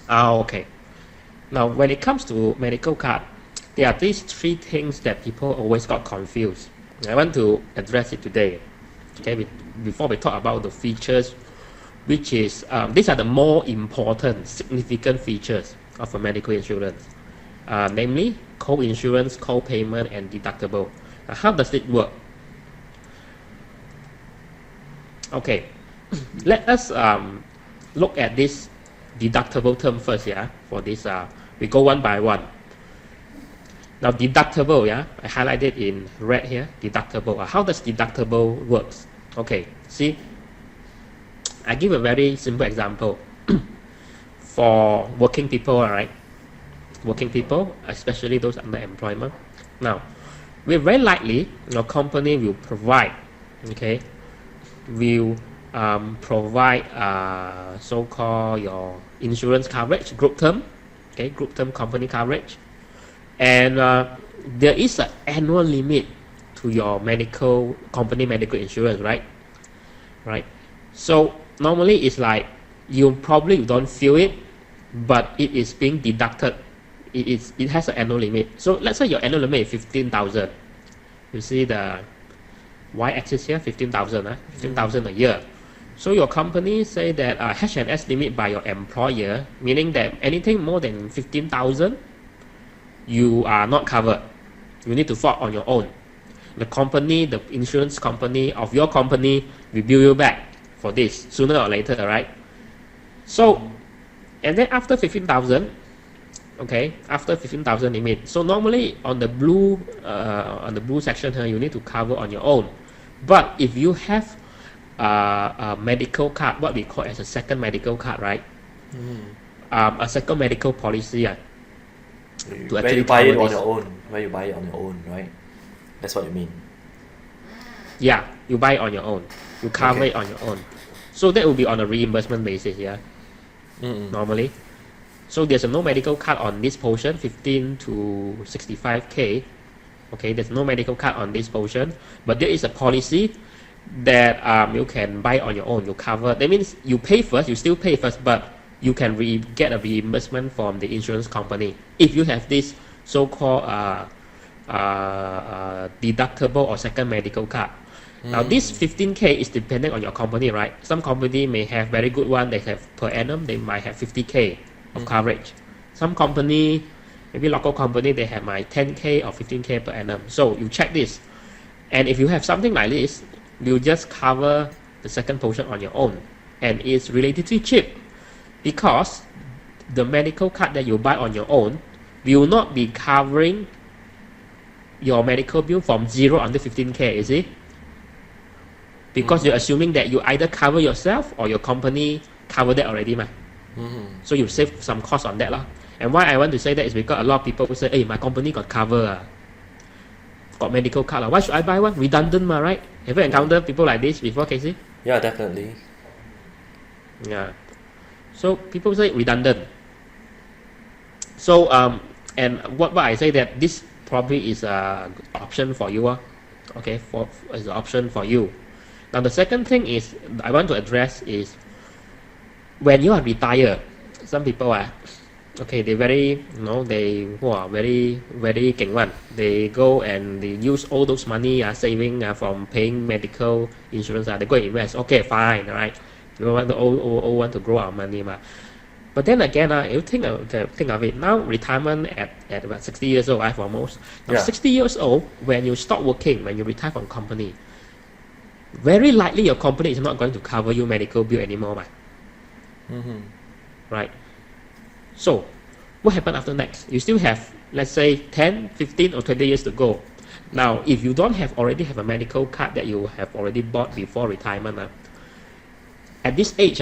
Okay. Now, when it comes to medical card, there are these three things that people always got confused. I want to address it today. Okay, before we talk about the features, which is these are the more important, significant features of a medical insurance, namely co-insurance, co-payment, and deductible. How does it work? Okay, let us look at this deductible term first. Yeah, for this, we go one by one. Now, deductible, yeah, I highlighted in red here. Deductible. How does deductible works? Okay, see, I give a very simple example for working people. All right, working people, especially those under employment. Now, we very likely your company will provide, okay, will provide so-called your insurance coverage, group term, okay, group term company coverage, and there is an annual limit to your medical company medical insurance, right? Right. So normally it's like you probably don't feel it, but it is being deducted. It has an annual limit. So let's say your annual limit is 15,000. You see the y-axis here, 15,000, 15,000 a year. So your company say that H&S limit by your employer, meaning that anything more than 15,000, you are not covered. You need to file on your own. The company, the insurance company of your company will bill you back for this sooner or later, right? So, and then after 15,000, okay, after 15,000 limit. So normally on the blue section here, you need to cover on your own. But if you have a medical card, what we call as a second medical card, right? A second medical policy, to Where actually you buy it cover on this. your own. Where you buy it on your own, right? That's what you mean. Yeah, you buy it on your own. You cover it on your own. So that will be on a reimbursement basis, yeah. Normally. So there's no medical card on this portion, 15 to 65K. Okay, there's no medical card on this portion, but there is a policy that you can buy on your own. You cover. That means you pay first. You still pay first, but you can get a reimbursement from the insurance company if you have this so-called deductible or second medical card. Now this 15K is dependent on your company, right? Some company may have very good one. They have per annum. They might have 50K of coverage. Some company, maybe local company, they have my 10K or 15K per annum. So you check this, and if you have something like this, you just cover the second portion on your own, and it's relatively cheap because the medical card that you buy on your own will not be covering your medical bill from 0 until 15K, you see? Because you're assuming that you either cover yourself or your company cover that already, so you save some cost on that lah. And why I want to say that is because a lot of people will say, hey, my company got cover, got medical card. Why should I buy one? Redundant, right? Have you encountered people like this before, Casey? Yeah, definitely. Yeah. So people say redundant. So and what I say that this probably is an option for you, okay, is an option for you. Now the second thing is I want to address is when you are retired, some people okay, they very, they very king one. They go and they use all those money saving from paying medical insurance. They go and invest. Okay, fine, all right. We all want to grow our money, but then again, you think of it now. Retirement at about 60 years old, for most. Now, 60 years old, when you stop working, when you retire from company, very likely your company is not going to cover you medical bill anymore, right? So, what happened after next? You still have, let's say, 10, 15, or 20 years to go. Now, if you don't already have a medical card that you have already bought before retirement, at this age,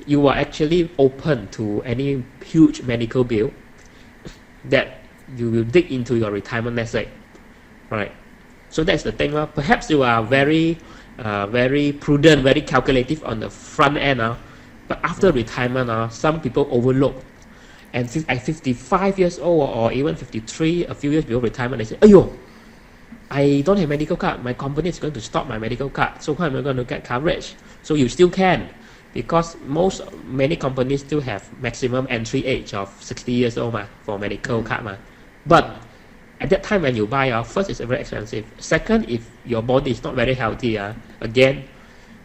you are actually open to any huge medical bill that you will dig into your retirement, let's say, right? So that's the thing. Perhaps you are very prudent, very calculative on the front end, but after retirement, some people overlook. And at 55 years old or even 53, a few years before retirement, they say, "Ayo, I don't have medical card. My company is going to stop my medical card. So how am I going to get coverage?" So you still can. because many companies still have maximum entry age of 60 years old for medical card but at that time when you buy first it's very expensive, second if your body is not very healthy again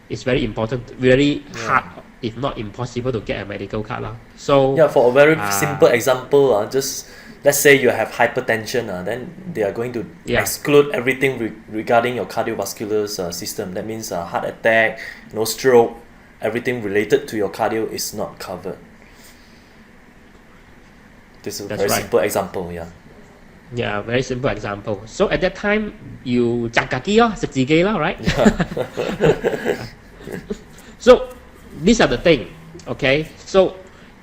it's very important, very hard if not impossible to get a medical card so for a very simple example, just let's say you have hypertension, then they are going to exclude everything regarding your cardiovascular system. That means heart attack, no stroke, everything related to your cardio is not covered. This is a very simple example. Yeah, very simple example. So at that time, you 摘架機食自己 right? So these are the thing, okay? So,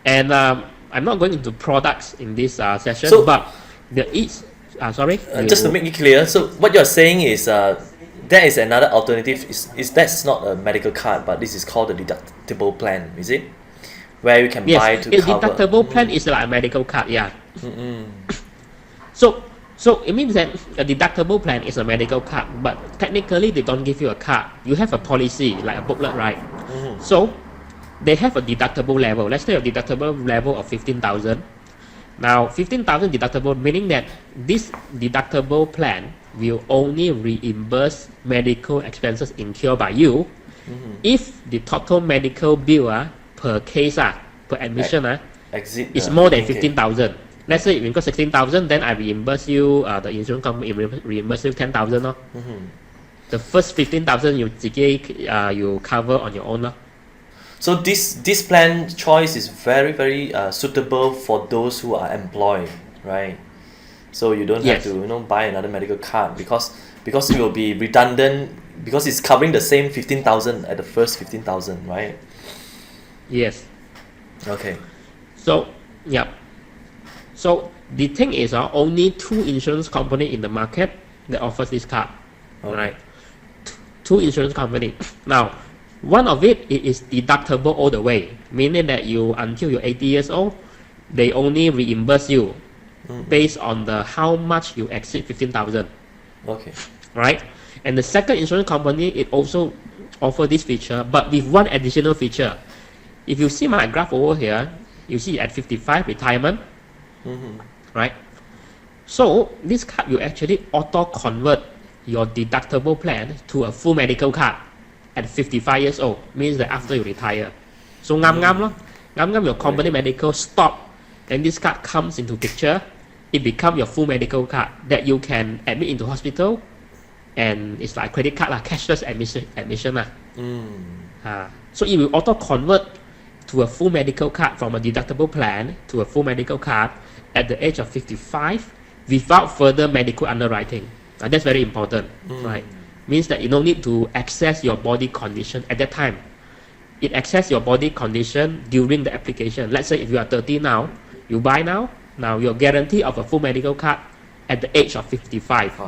and I'm not going into products in this session, but there is, sorry? Just to make it clear, so what you're saying is there is another alternative, is that's not a medical card, but this is called the deductible plan, is it? Where you can buy to cover. Yes, deductible plan is like a medical card, So it means that a deductible plan is a medical card, but technically they don't give you a card. You have a policy, like a booklet, right? So they have a deductible level. Let's say a deductible level of 15,000. Now 15,000 deductible, meaning that this deductible plan will only reimburse medical expenses incurred by you if the total medical bill per case, per admission is more than 15,000. Let's say if you got 16,000, then I reimburse you, the insurance company reimburse you 10,000. The first 15,000 you cover on your own. So this plan choice is very, very suitable for those who are employed, right? So you don't have to buy another medical card because it will be redundant, because it's covering the same 15,000 at the first 15,000, right? Yes. Okay. So So the thing is, only 2 insurance company in the market that offers this card, right? 2 insurance company. Now, one of it is deductible all the way, meaning that until you're 80 years old, they only reimburse you based on how much you exceed 15,000. Okay. Right? And the second insurance company, it also offer this feature, but with one additional feature. If you see my graph over here, you see at 55 retirement. Right? So this card will actually auto convert your deductible plan to a full medical card at 55 years old, means that after you retire. So your company medical stop, and this card comes into picture, it becomes your full medical card that you can admit into hospital, and it's like credit card cashless admission. So it will auto convert to a full medical card from a deductible plan to a full medical card at the age of 55 without further medical underwriting. That's very important, right? Means that you don't need to access your body condition at that time. It access your body condition during the application. Let's say if you are 30 now, you buy now you're guaranteed of a full medical card at the age of 55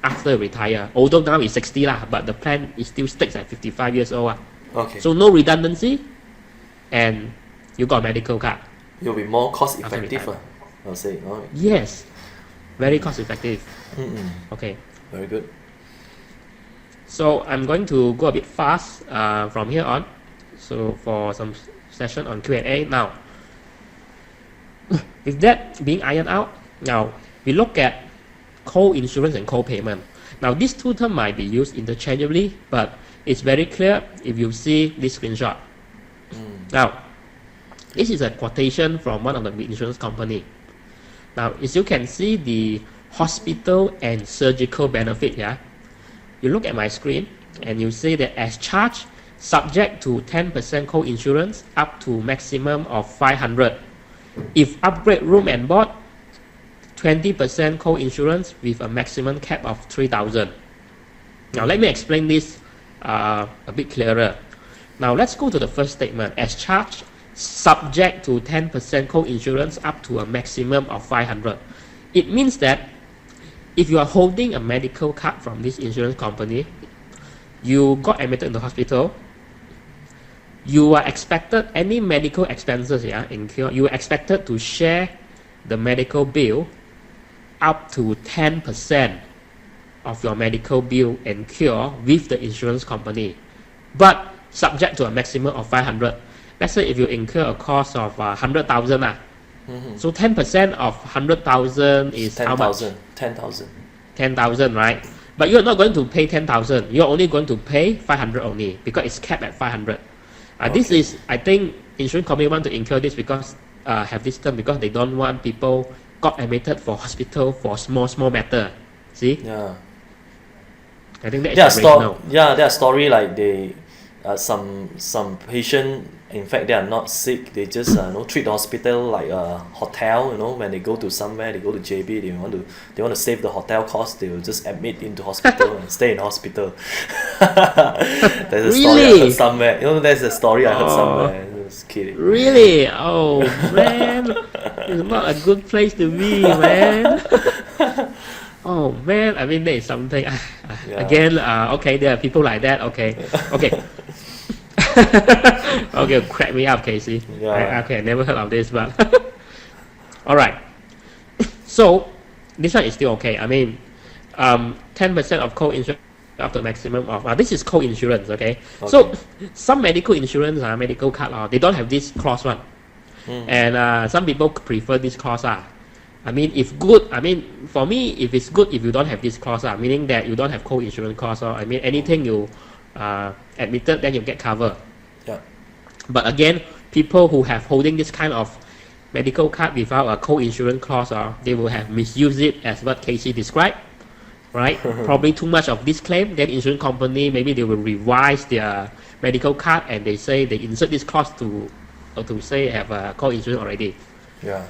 after you retire. Although now it's 60 but the plan is still sticks at 55 years old. Okay. So no redundancy, and you got a medical card. It'll be more cost effective, I'll say. Yes, very cost effective. Okay. Very good. So I'm going to go a bit fast from here on. So for some session on Q&A now. With that being ironed out, now we look at co-insurance and co-payment. Now these two terms might be used interchangeably, but it's very clear if you see this screenshot. Now, this is a quotation from one of the insurance company. Now, as you can see the hospital and surgical benefit here, you look at my screen and you see that as charged, subject to 10% co-insurance up to maximum of 500. If upgrade room and board, 20% co-insurance with a maximum cap of 3,000. Now let me explain this a bit clearer. Now let's go to the first statement. As charged, subject to 10% co-insurance up to a maximum of 500. It means that if you are holding a medical card from this insurance company, you got admitted in the hospital, you are expected, any medical expenses incurred, you are expected to share the medical bill up to 10% of your medical bill incurred with the insurance company. But subject to a maximum of 500. Let's say if you incur a cost of 100,000, so 10% of 100,000 is how much? 10,000. 10,000, right? But you're not going to pay 10,000. You're only going to pay 500 only because it's capped at 500. This is, I think, insurance company want to incur this because have this term because they don't want people got admitted for hospital for small matter. See? Yeah. I think that's the rate now. Yeah, their story like they some patient, in fact they are not sick, they just treat the hospital like a hotel. When they go to somewhere, they go to JB, they want to save the hotel cost, they will just admit into hospital and stay in hospital. There's a story I heard somewhere. There's a story I heard somewhere. Just kidding. Really? Oh man, it's not a good place to be, man. Oh man, I mean, there is something. Again, okay, there are people like that. Okay. Okay, crack me up, Casey. I never heard of this, but all right. So this one is still okay. I mean, 10% of co-insurance up to maximum of this is co-insurance. Okay. So some medical insurance, medical card, they don't have this clause one, and some people prefer this clause. I mean, if good, for me, if it's good, if you don't have this clause, meaning that you don't have co-insurance clause, I mean, anything you admitted, then you get covered. Yeah. But again, people who have holding this kind of medical card without a co-insurance clause, they will have misused it as what Casey described, right? Probably too much of this claim, then insurance company, maybe they will revise their medical card and they say they insert this clause to say have a co-insurance already. Yeah.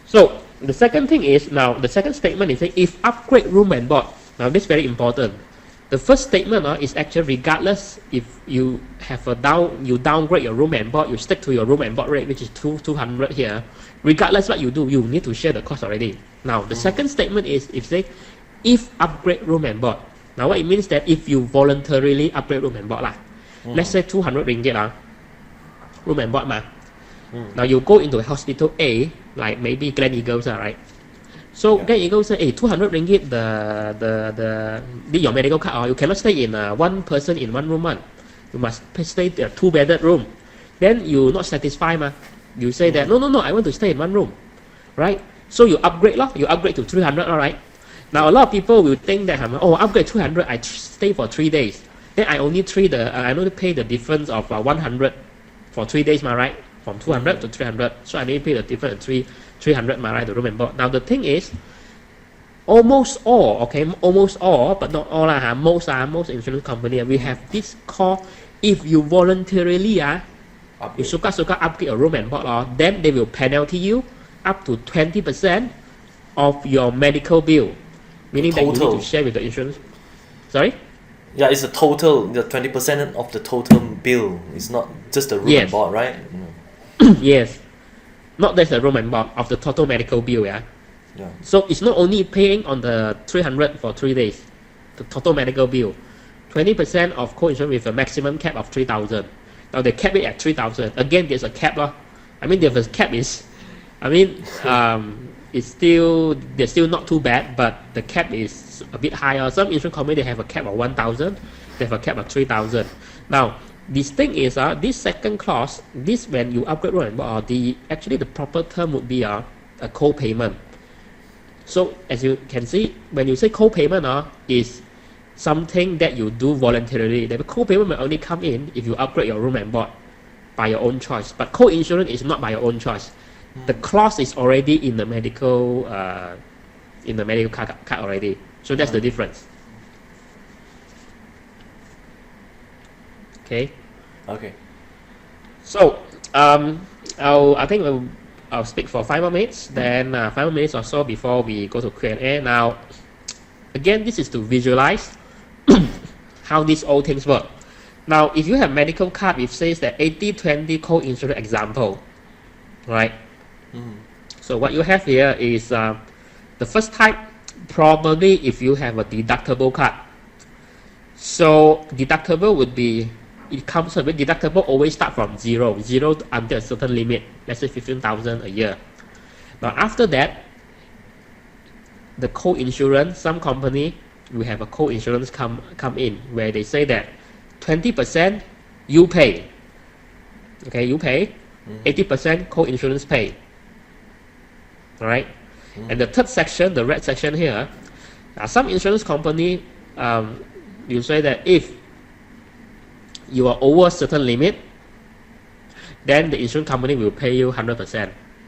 So the second thing is, now the second statement is saying if upgrade room and board. Now this is very important. The first statement is actually regardless if you have you downgrade your room and board, you stick to your room and board rate, which is 200 here. Regardless what you do, you need to share the cost already. Now the second statement is if upgrade room and board. Now what it means that if you voluntarily upgrade room and board let's say 200 ringgit room and board Now you go into a hospital A, like maybe Glen Eagles, right? So Glen Eagles say, 200 ringgit the your medical card, you cannot stay in one person in one room. You must stay in a 2-bedded room. Then you not satisfied, you say that no, I want to stay in one room, right? So you upgrade to 300, all right? Now a lot of people will think that upgrade 200, I stay for 3 days. Then I only pay the difference of 100 for 3 days, right? From 200 to 300, so I may pay the difference of 300, right, the room and board. Now the thing is, almost all, but not all, most insurance company, we have this call, if you voluntarily, you suka upgrade a room and board, then they will penalty you up to 20% of your medical bill, meaning that you need to share with the insurance. Sorry? Yeah, it's the 20% of the total bill. It's not just the room and board, right? Yes, not just the room and board of the total medical bill, So it's not only paying on the 300 for 3 days, the total medical bill, 20% of co-insurance with a maximum cap of 3,000. Now they cap it at 3,000. Again, there's a cap, I mean, the cap is, it's still not too bad, but the cap is a bit higher. Some insurance company they have a cap of 1,000, they have a cap of 3,000. Now this thing is this second clause, this when you upgrade room and board, the proper term would be a co-payment. So as you can see, when you say co-payment is something that you do voluntarily. The co-payment will only come in if you upgrade your room and board by your own choice. But co-insurance is not by your own choice. The clause is already in the medical card already. So that's the difference. Okay. So I'll speak for 5 more minutes. Then 5 more minutes or so before we go to Q&A. Now, again, this is to visualize how these all things work. Now, if you have medical card which says that 80-20 co-insurance example, right? So what you have here is the first type, probably if you have a deductible card. So deductible would be, it comes with deductible always start from zero until a certain limit, let's say 15,000 a year. Now after that, the co-insurance, some company will have a co-insurance come in where they say that 20% you pay. Okay, you pay. 80% co-insurance pay. All right. And the third section, the red section here, some insurance company, you say that if you are over a certain limit, then the insurance company will pay you 100%.